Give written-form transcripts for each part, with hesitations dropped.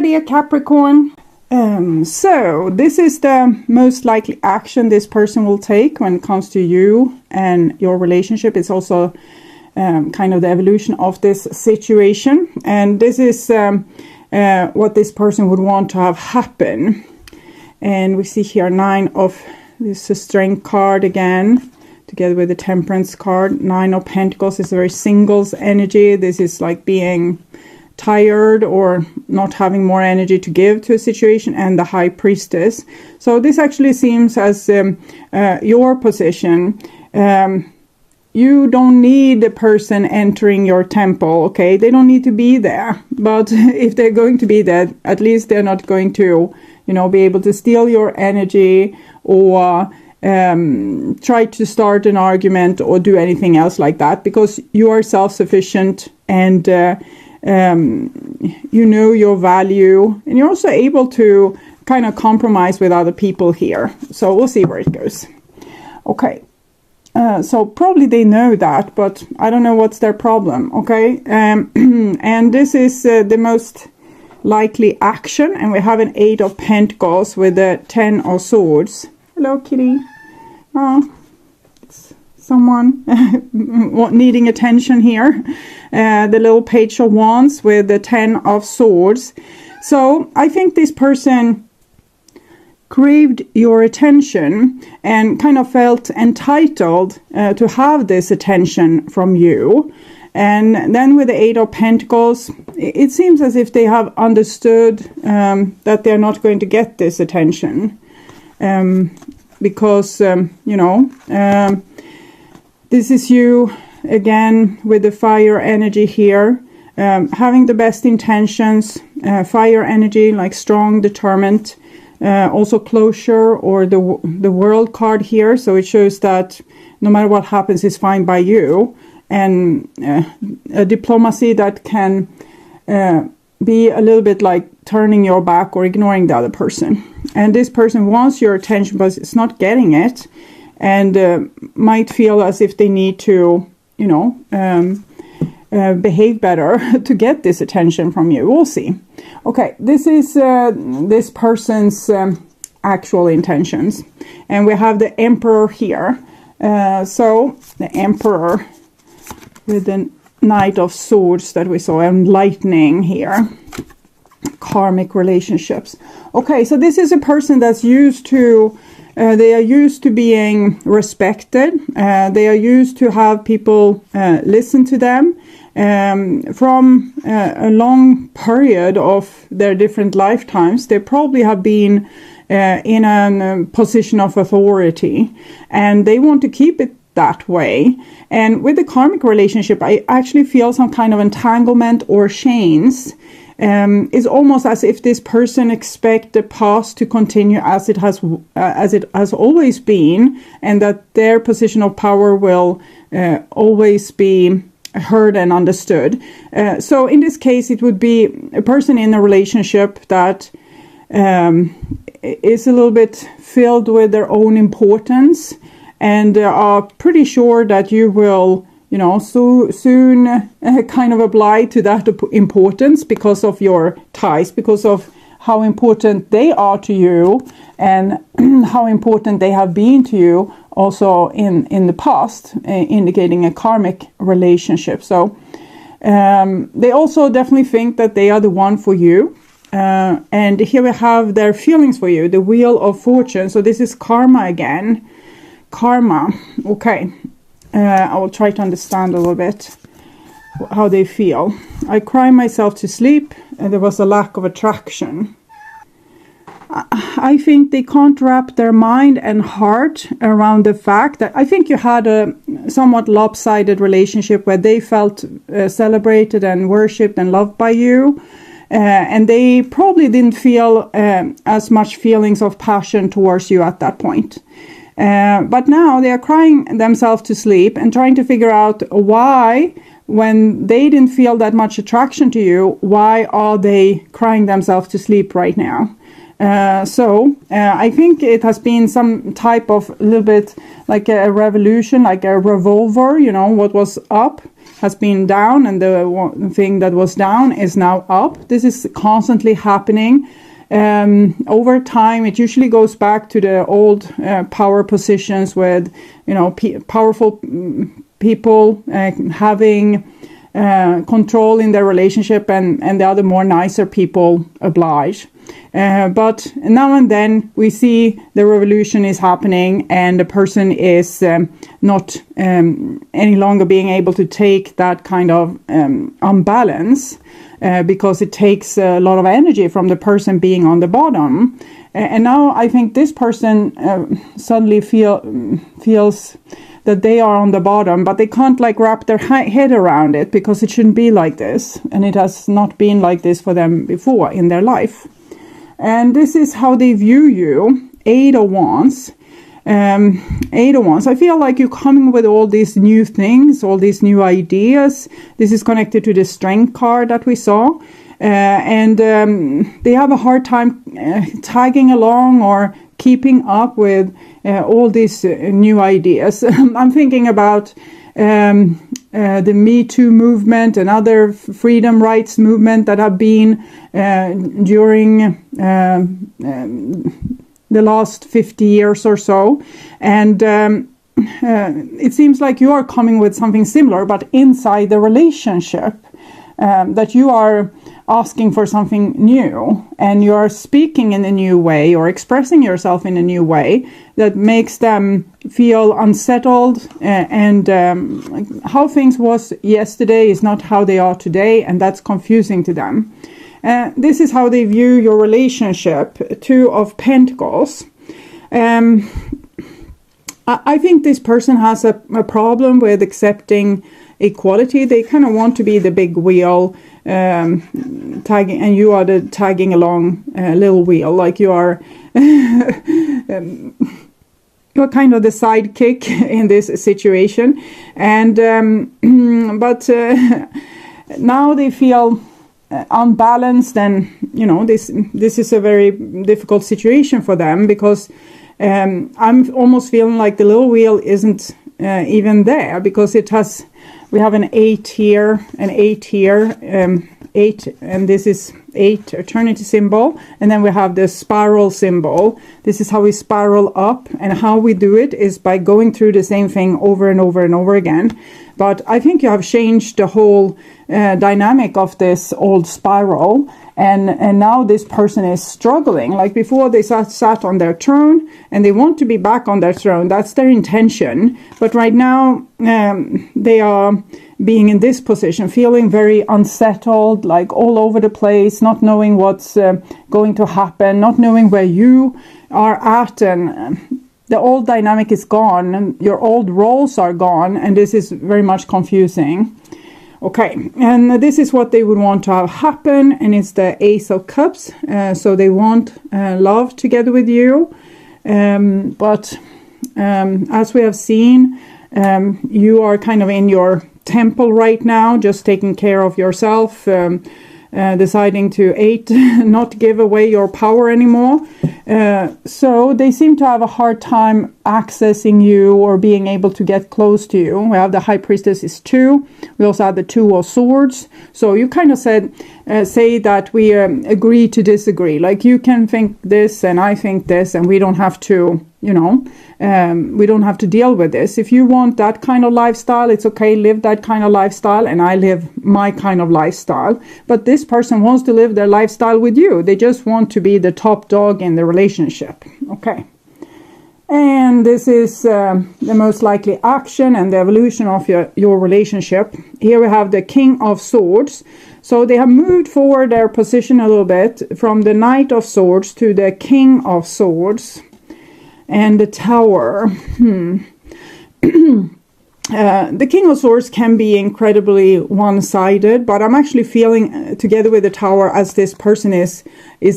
dear Capricorn. So this is the most likely action this person will take when it comes to you and your relationship. It's also kind of the evolution of this situation. And this is what this person would want to have happen. And we see here 9 of this Strength card again, together with the Temperance card. 9 of Pentacles is a very singles energy. This is like being tired or not having more energy to give to a situation, and the High Priestess. So this actually seems as your position. You don't need the person entering your temple, okay? They don't need to be there. But if they're going to be there, at least they're not going to, be able to steal your energy or try to start an argument or do anything else like that, because you are self-sufficient and you know your value, and you're also able to kind of compromise with other people here. So we'll see where it goes. Okay. So probably they know that, but I don't know what's their problem. Okay. And this is the most likely action. And we have an 8 of Pentacles with the 10 of Swords. Hello, kitty. Oh, it's someone needing attention here. The little Page of Wands with the 10 of Swords. So I think this person craved your attention and kind of felt entitled to have this attention from you. And then with the 8 of Pentacles, it seems as if they have understood that they're not going to get this attention. Because, this is you again with the fire energy here, having the best intentions, fire energy, like strong, determined, also closure, or the World card here. So it shows that no matter what happens is fine by you, and a diplomacy that can be a little bit like turning your back or ignoring the other person. And this person wants your attention, but it's not getting it, and might feel as if they need to, behave better to get this attention from you. We'll see. Okay, this is this person's actual intentions. And we have the Emperor here. So the Emperor with the Knight of Swords that we saw, and Lightning here. Karmic relationships. Okay, so this is a person that's used to they are used to being respected. They are used to have people listen to them from a long period of their different lifetimes. They probably have been in a position of authority, and they want to keep it that way. And with the karmic relationship, I actually feel some kind of entanglement or chains. It's almost as if this person expects the past to continue as it has always been, and that their position of power will always be heard and understood. So in this case, it would be a person in a relationship that is a little bit filled with their own importance, and are pretty sure that you will so soon kind of apply to that importance because of your ties, because of how important they are to you, and how important they have been to you also in the past, indicating a karmic relationship. So they also definitely think that they are the one for you. And here we have their feelings for you, the Wheel of Fortune. So this is karma again. Karma. Okay. I will try to understand a little bit how they feel. I cry myself to sleep, and there was a lack of attraction. I think they can't wrap their mind and heart around the fact that I think you had a somewhat lopsided relationship where they felt celebrated and worshipped and loved by you. And they probably didn't feel as much feelings of passion towards you at that point. But now they are crying themselves to sleep and trying to figure out why, when they didn't feel that much attraction to you, why are they crying themselves to sleep right now? I think it has been some type of a little bit like a revolution, like a revolver, you know, what was up has been down and the one thing that was down is now up. This is constantly happening. Over time, it usually goes back to the old power positions with, you know, powerful people having control in their relationship and the other more nicer people oblige. But now and then we see the revolution is happening and the person is not any longer being able to take that kind of unbalance because it takes a lot of energy from the person being on the bottom. And now I think this person suddenly feels that they are on the bottom, but they can't like wrap their head around it because it shouldn't be like this. And it has not been like this for them before in their life. And this is how they view you. 8 of Wands. 8 of Wands. I feel like you're coming with all these new things, all these new ideas. This is connected to the Strength card that we saw. And they have a hard time tagging along or keeping up with all these new ideas. I'm thinking about the Me Too movement and other freedom rights movement that have been during the last 50 years or so. And it seems like you are coming with something similar, but inside the relationship, that you are asking for something new and you're speaking in a new way or expressing yourself in a new way that makes them feel unsettled, and how things was yesterday is not how they are today, and that's confusing to them. This is how they view your relationship. 2 of Pentacles. I think this person has a problem with accepting equality. They kind of want to be the big wheel, tagging, and you are the tagging along little wheel, like you are you're kind of the sidekick in this situation. And but now they feel unbalanced, and you know, this is a very difficult situation for them, because I'm almost feeling like the little wheel isn't even there, because we have an 8 here, an 8 here, 8, and this is 8 eternity symbol, and then we have the spiral symbol. This is how we spiral up, and how we do it is by going through the same thing over and over and over again. But I think you have changed the whole dynamic of this old spiral, and now this person is struggling. Like before, they sat on their throne and they want to be back on their throne. That's their intention. But right now they are being in this position, feeling very unsettled, like all over the place, not knowing what's going to happen, not knowing where you are at, and the old dynamic is gone, and your old roles are gone, and this is very much confusing. Okay, and this is what they would want to have happen, and it's the Ace of Cups. So they want love together with you, but as we have seen, you are kind of in your temple right now, just taking care of yourself, deciding to not give away your power anymore. So they seem to have a hard time accessing you or being able to get close to you. We have the High Priestess is 2. We also have the 2 of Swords. So you kind of say that we agree to disagree. Like you can think this and I think this, and we don't have to, we don't have to deal with this. If you want that kind of lifestyle, it's okay, live that kind of lifestyle, and I live my kind of lifestyle. But this person wants to live their lifestyle with you. They just want to be the top dog in the relationship. Okay. And this is the most likely action and the evolution of your relationship. Here we have the King of Swords. So they have moved forward their position a little bit from the Knight of Swords to the King of Swords. And the Tower. The King of Swords can be incredibly one-sided, but I'm actually feeling together with the Tower as this person is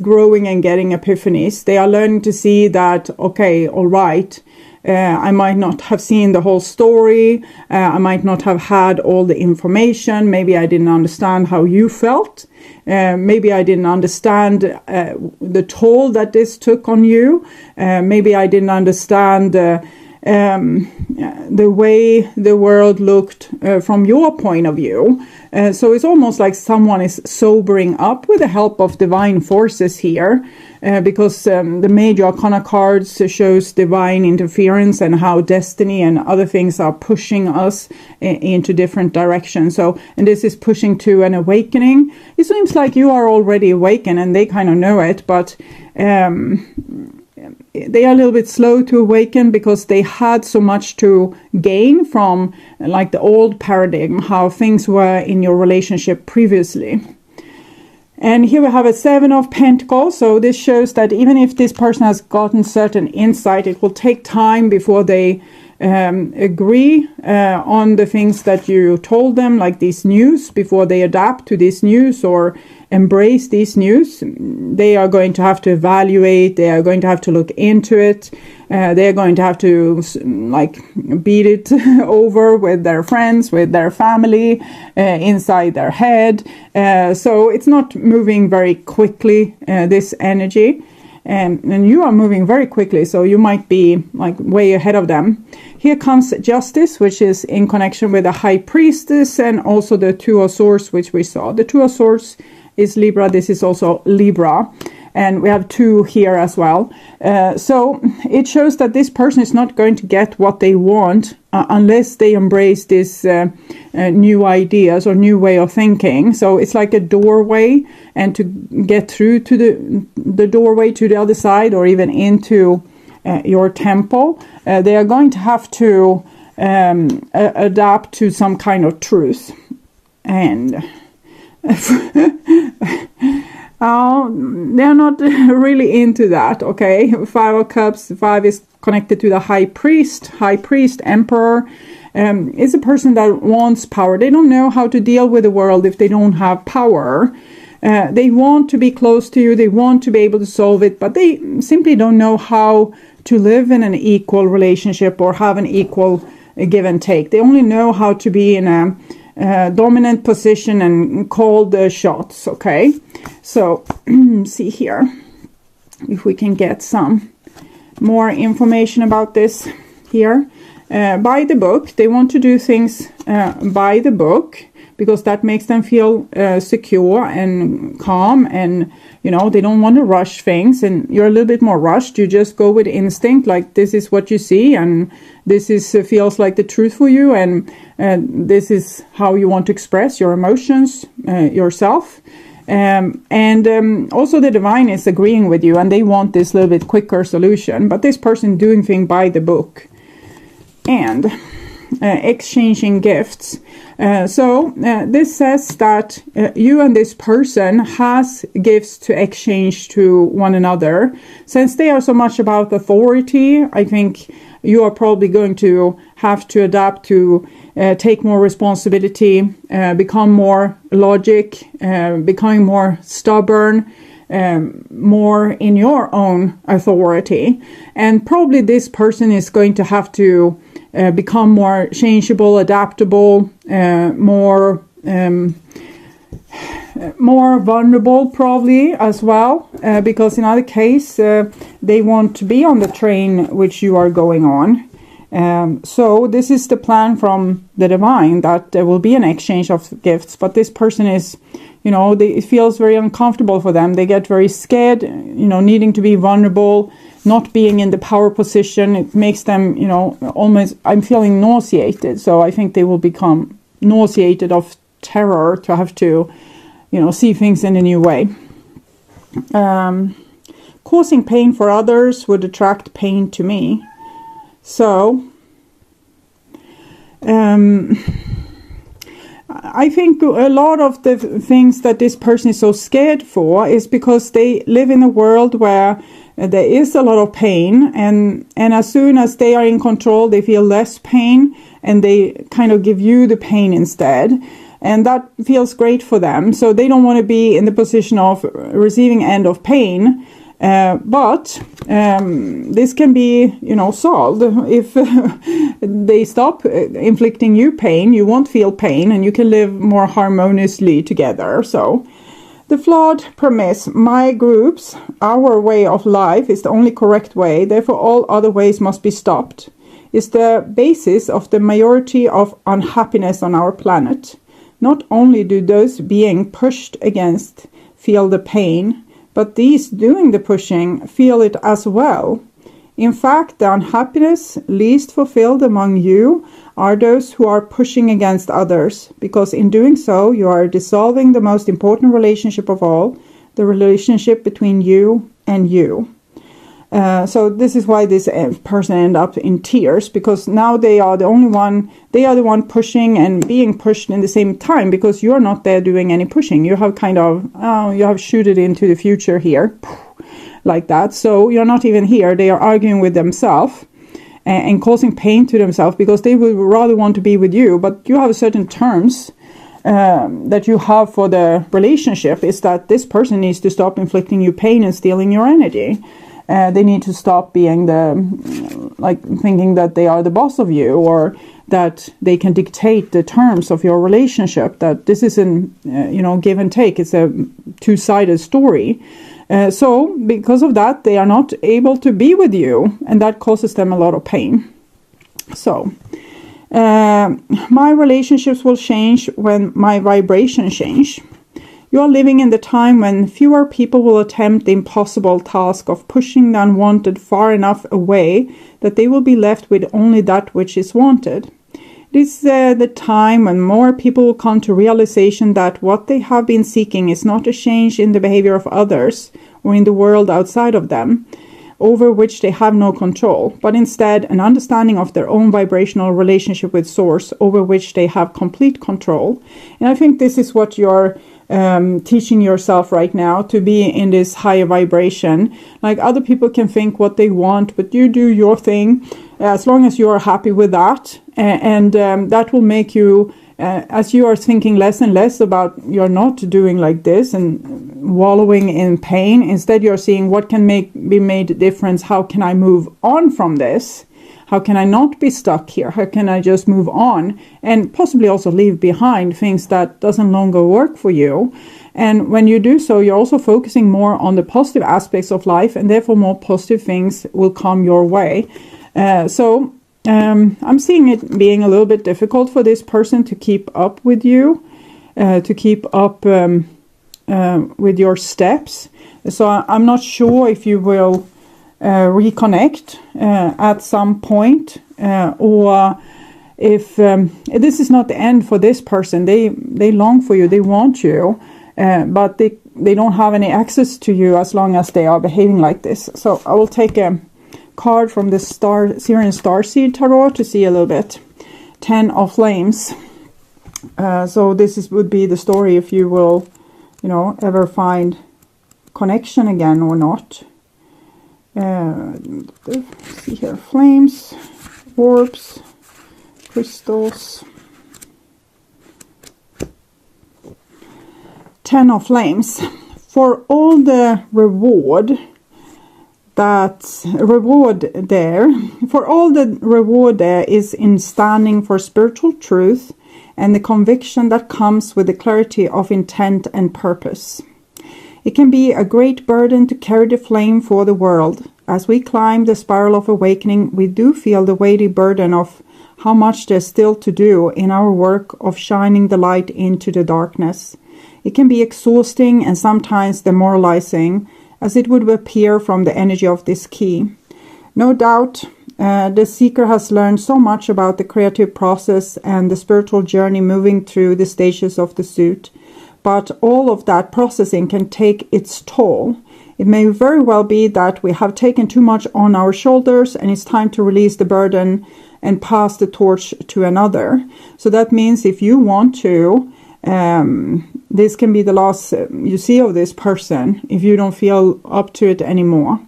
growing and getting epiphanies. They are learning to see that, okay, all right, I might not have seen the whole story. I might not have had all the information. Maybe I didn't understand how you felt. Maybe I didn't understand the toll that this took on you. Maybe I didn't understand the way the world looked from your point of view. So it's almost like someone is sobering up with the help of divine forces here, because the major arcana cards shows divine interference and how destiny and other things are pushing us into different directions. So, and this is pushing to an awakening. It seems like you are already awakened and they kind of know it, but they are a little bit slow to awaken because they had so much to gain from like the old paradigm, how things were in your relationship previously. And here we have a 7 of Pentacles. So this shows that even if this person has gotten certain insight, it will take time before they agree on the things that you told them, like this news, before they adapt to this news or embrace this news. They are going to have to evaluate, they are going to have to look into it, they are going to have to like beat it over with their friends, with their family, inside their head. So it's not moving very quickly, this energy. And you are moving very quickly, so you might be like way ahead of them. Here comes Justice, which is in connection with the High Priestess, and also the Two of Swords, which we saw. The Two of Swords is Libra. This is also Libra. And we have 2 here as well. So it shows that this person is not going to get what they want unless they embrace this new ideas or new way of thinking. So it's like a doorway, and to get through to the doorway to the other side, or even into your temple, they are going to have to adapt to some kind of truth. And they're not really into that, okay? 5 of Cups, 5 is connected to the High Priest, Emperor. Is a person that wants power. They don't know how to deal with the world if they don't have power. They want to be close to you, they want to be able to solve it, but they simply don't know how to live in an equal relationship or have an equal give and take. They only know how to be in a dominant position and call the shots, okay? So see here if we can get some more information about this here. By the book, they want to do things by the book, because that makes them feel secure and calm, and you know, they don't want to rush things. And you're a little bit more rushed. You just go with instinct, like this is what you see, and this is feels like the truth for you, and this is how you want to express your emotions yourself. Also the divine is agreeing with you, and they want this little bit quicker solution, but this person doing things by the book. And exchanging gifts. This says that you and this person has gifts to exchange to one another. Since they are so much about authority, I think you are probably going to have to adapt to take more responsibility, become more logic, becoming more stubborn, more in your own authority. And probably this person is going to have to become more changeable, adaptable, more vulnerable probably as well, because in other case they want to be on the train which you are going on. So this is the plan from the divine, that there will be an exchange of gifts, but this person is, you know, it feels very uncomfortable for them. They get very scared, you know, needing to be vulnerable, not being in the power position. It makes them, you know, almost, I'm feeling nauseated. So I think they will become nauseated of terror to have to, you know, see things in a new way. Causing pain for others would attract pain to me. So I think a lot of the things that this person is so scared for is because they live in a world where there is a lot of pain, and as soon as they are in control, they feel less pain, and they kind of give you the pain instead, and that feels great for them. So they don't want to be in the position of receiving end of pain, But this can be, solved. If they stop inflicting you pain, you won't feel pain, and you can live more harmoniously together. So the flawed premise, my groups, our way of life is the only correct way, therefore all other ways must be stopped, is the basis of the majority of unhappiness on our planet. Not only do those being pushed against feel the pain, but these doing the pushing feel it as well. In fact, the unhappiness least fulfilled among you are those who are pushing against others, because in doing so, you are dissolving the most important relationship of all, the relationship between you and you. So this is why this person ended up in tears, because now they are the one pushing and being pushed in the same time, because you're not there doing any pushing. You have you have shooted into the future here, like that. So you're not even here. They are arguing with themselves and causing pain to themselves, because they would rather want to be with you, but you have certain terms that you have for the relationship, is that this person needs to stop inflicting you pain and stealing your energy. They need to stop being thinking that they are the boss of you, or that they can dictate the terms of your relationship, that this isn't, give and take. It's a two-sided story. So because of that, they are not able to be with you, and that causes them a lot of pain. So my relationships will change when my vibration change. You are living in the time when fewer people will attempt the impossible task of pushing the unwanted far enough away that they will be left with only that which is wanted. It is the time when more people will come to realization that what they have been seeking is not a change in the behavior of others or in the world outside of them, over which they have no control, but instead an understanding of their own vibrational relationship with Source, over which they have complete control. And I think this is what you're teaching yourself right now, to be in this higher vibration. Like, other people can think what they want, but you do your thing, as long as you are happy with that, and that will make you, as you are thinking less and less about you're not doing like this and wallowing in pain, instead you're seeing what can be made a difference. How can I move on from this? How can I not be stuck here? How can I just move on and possibly also leave behind things that doesn't longer work for you? And when you do so, you're also focusing more on the positive aspects of life, and therefore more positive things will come your way. So I'm seeing it being a little bit difficult for this person to keep up with you, to keep up with your steps. So I'm not sure if you will reconnect at some point, or if this is not the end for this person. They long for you, they want you, but they don't have any access to you as long as they are behaving like this. So I will take a card from the Syrian Starseed Tarot to see a little bit. 10 of Flames. So this would be the story if you will, ever find connection again or not. Let's see here. Flames, orbs, crystals. 10 of Flames. For all the reward there is in standing for spiritual truth and the conviction that comes with the clarity of intent and purpose. It can be a great burden to carry the flame for the world. As we climb the spiral of awakening, we do feel the weighty burden of how much there's still to do in our work of shining the light into the darkness. It can be exhausting and sometimes demoralizing, as it would appear from the energy of this key. No doubt, the seeker has learned so much about the creative process and the spiritual journey moving through the stages of the suit, but all of that processing can take its toll. It may very well be that we have taken too much on our shoulders, and it's time to release the burden and pass the torch to another. So that means if you want to, this can be the last you see of this person if you don't feel up to it anymore.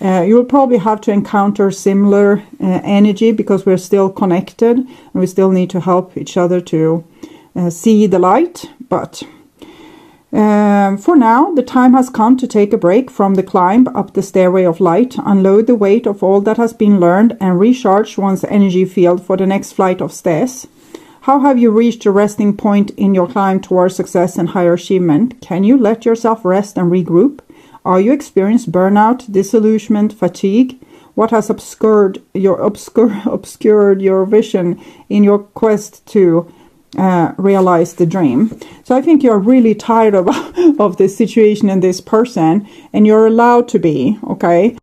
You will probably have to encounter similar energy, because we're still connected and we still need to help each other to see the light. But For now, the time has come to take a break from the climb up the stairway of light, unload the weight of all that has been learned, and recharge one's energy field for the next flight of stairs. How have you reached a resting point in your climb towards success and higher achievement? Can you let yourself rest and regroup? Are you experiencing burnout, disillusionment, fatigue? What has obscured your vision in your quest to realize the dream? So I think you're really tired of this situation and this person, and you're allowed to be, okay?